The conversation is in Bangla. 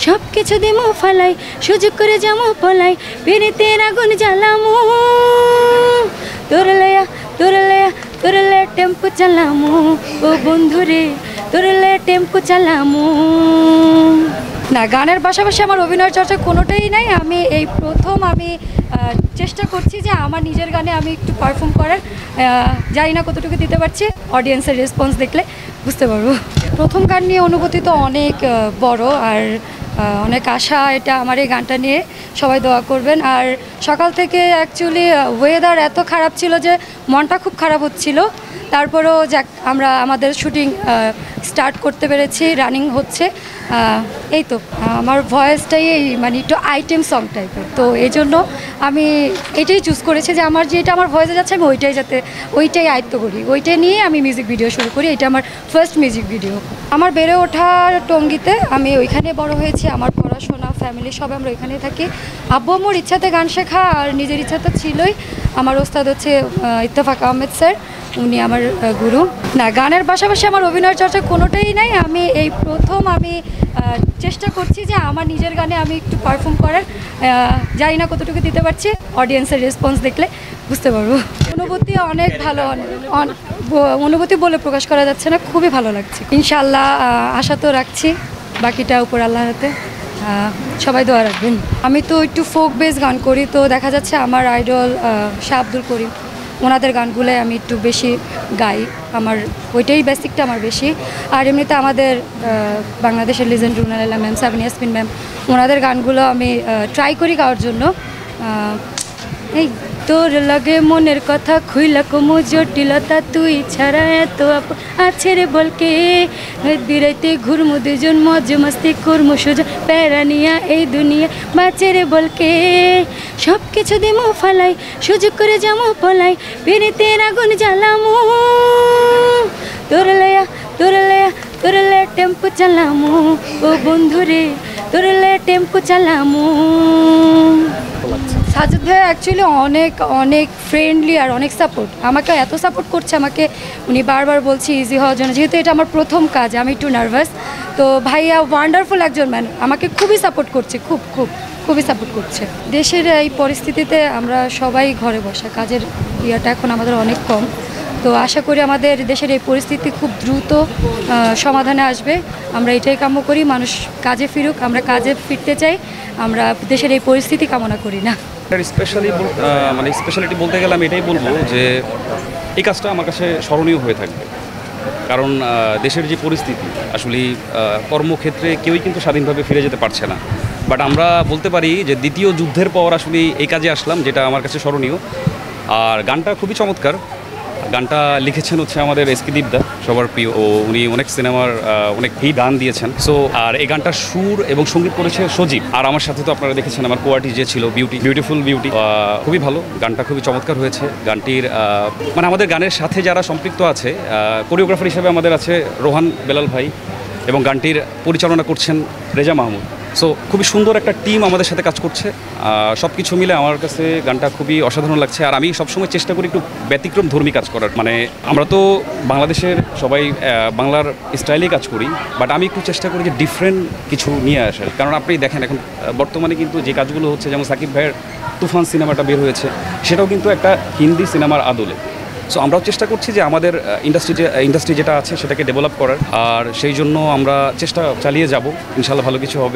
সব কিছু দিমু ফালাই সুযোগ করে যামু পলাই পিরিতের আগুন জ্বালামু তোর লয়া টেম্পো চালামু ও বন্ধুরে তোর লয়া টেম্পো চালামু। না, গানের পাশাপাশি আমার অভিনয় চর্চা কোনোটাই নাই। আমি এই প্রথম চেষ্টা করছি যে আমার নিজের গানে আমি একটু পারফর্ম করার। জানি না কতটুকু দিতে পারছি, অডিয়েন্সের রেসপন্স দেখলে বুঝতে পারবো। প্রথম গান নিয়ে অনুভূতি তো অনেক বড় আর অনেক আশা এটা আমার এই গানটা নিয়ে। সবাই দোয়া করবেন। আর সকাল থেকে অ্যাকচুয়ালি ওয়েদার এত খারাপ ছিল যে মনটা খুব খারাপ হচ্ছিল, তারপরেও যাক আমরা আমাদের শুটিং স্টার্ট করতে পেরেছি, রানিং হচ্ছে। এই তো আমার ভয়েসটাই মানে একটু আইটেম সং টাইপের, তো এই জন্য আমি এটাই চুজ করেছি যে আমার যেটা আমার ভয়েসে যাচ্ছে আমি ওইটাই আয়ত্ত করি, ওইটাই নিয়ে আমি মিউজিক ভিডিও শুরু করি। এটা আমার ফার্স্ট মিউজিক ভিডিও। আমার বেড়ে ওঠা টঙ্গীতে, আমি ওইখানে বড় হয়েছি। আমার পড়াশোনা ফ্যামিলি সব আমরা ওইখানেই থাকি। আব্বু আম্মুর ইচ্ছাতে গান শেখা আর নিজের ইচ্ছা তো ছিলই। আমার ওস্তাদ হচ্ছে ইত্তেফাক আহমেদ স্যার, উনি আমার গুরু। না, গানের পাশাপাশি আমার অভিনয় চর্চা কোনোটাই নাই। আমি এই প্রথম চেষ্টা করছি যে আমার নিজের গানে আমি একটু পারফর্ম করার। জানি না কতটুকু দিতে পারছি, অডিয়েন্সের রেসপন্স দেখলে বুঝতে পারবো। অনুভূতি অনেক ভালো, অনুভূতি বলে প্রকাশ করা যাচ্ছে না, খুবই ভালো লাগছে। ইনশাআল্লাহ আশা তো রাখছি, বাকিটা উপর আল্লাহর হাতে। সবাই দোয়া রাখবেন। আমি তো একটু ফোক বেস গান করি, তো দেখা যাচ্ছে আমার আইডল শাহ আব্দুল করিম, ওনাদের গানগুলোই আমি একটু বেশি গাই। আমার ওইটাই বেসিকটা আমার বেশি। আর এমনিতে আমাদের বাংলাদেশের legend Runa Laila ma'am, Sabina Yasmin ma'am, ওনাদের গানগুলো আমি ট্রাই করি গাওয়ার জন্য। এই তোর লাগে মনের কথা খুইলা কমু জটিলতা, তুই ছাড়া এত আছে রে বলকে বিরাইতে ঘুরমু দুজন, মজ মস্তি করমু সোজা প্যারা নিয়া এই দুনিয়া বাঁচে রে বলকে। সব কিছু দিমু ফালাই সুযোগ করে যামু পলাই পিরিতের আগুন জ্বালামু তোর লয়া টেম্পো চালামু ও বন্ধুরে তোর লয়া টেম্পো চালামু। সাজিদ ভাই অ্যাকচুয়ালি অনেক ফ্রেন্ডলি আর অনেক সাপোর্ট, আমাকে এত সাপোর্ট করছে। আমাকে উনি বারবার বলছি ইজি হওয়ার জন্য, যেহেতু এটা আমার প্রথম কাজ, আমি একটু নার্ভাস। তো ভাইয়া ওয়ান্ডারফুল একজন ম্যান, আমাকে খুবই সাপোর্ট করছে, খুবই সাপোর্ট করছে। দেশের এই পরিস্থিতিতে আমরা সবাই ঘরে বসা, কাজের ইয়েটা এখন আমাদের অনেক কম। তো আশা করি আমাদের দেশের এই পরিস্থিতি খুব দ্রুত সমাধানে আসবে। আমরা এটাই কাম্য করি, মানুষ কাজে ফিরুক, আমরা কাজে ফিরতে চাই। আমরা দেশের এই পরিস্থিতি কামনা করি না। স্পেশালিটি বলতে গেলে আমি এটাই বলবো যে এই কাজটা আমার কাছে স্মরণীয় হয়ে থাকবে। কারণ দেশের যে পরিস্থিতি, আসলে কর্মক্ষেত্রে কেউই কিন্তু স্বাধীনভাবে ফিরে যেতে পারছে না। বাট আমরা বলতে পারি যে দ্বিতীয় যুদ্ধের পর আসলে এই কাজে আসলাম, যেটা আমার কাছে স্মরণীয়। আর গানটা খুবই চমৎকার। গানটা লিখেছেন হচ্ছে আমাদের এসকে দীপদা, সবার প্রিয়। উনি অনেক সিনেমার অনেক হিট গান দিয়েছেন। সো আর এই গানটার সুর এবং সঙ্গীত করেছে সজীব। আর আমার সাথে তো আপনারা দেখেছেন আমার কোয়ার্টি যে ছিল বিউটিফুল বিউটি, খুবই ভালো। গানটা খুবই চমৎকার হয়েছে। গানটির মানে আমাদের গানের সাথে যারা সম্পৃক্ত আছে, কোরিওগ্রাফার হিসেবে আমাদের আছে রোহান বেলাল ভাই, এবং গানটির পরিচালনা করছেন রেজা মাহমুদ। সো খুবই সুন্দর একটা টিম আমাদের সাথে কাজ করছে। সব কিছু মিলে আমার কাছে গানটা খুবই অসাধারণ লাগছে। আর আমি সবসময় চেষ্টা করি একটু ব্যতিক্রম ধর্মী কাজ করার। মানে আমরা তো বাংলাদেশের সবাই বাংলার স্টাইলেই কাজ করি, বাট আমি একটু চেষ্টা করি যে ডিফারেন্ট কিছু নিয়ে আসার। কারণ আপনি দেখেন এখন বর্তমানে কিন্তু যে কাজগুলো হচ্ছে, যেমন সাকিব ভাইয়ের তুফান সিনেমাটা বের হয়েছে, সেটাও কিন্তু একটা হিন্দি সিনেমার আদলে। সো আমরাও চেষ্টা করছি যে আমাদের ইন্ডাস্ট্রি যেটা আছে সেটাকে ডেভেলপ করার। আর সেই জন্য আমরা চেষ্টা চালিয়ে যাব, ইনশাল্লাহ ভালো কিছু হবে।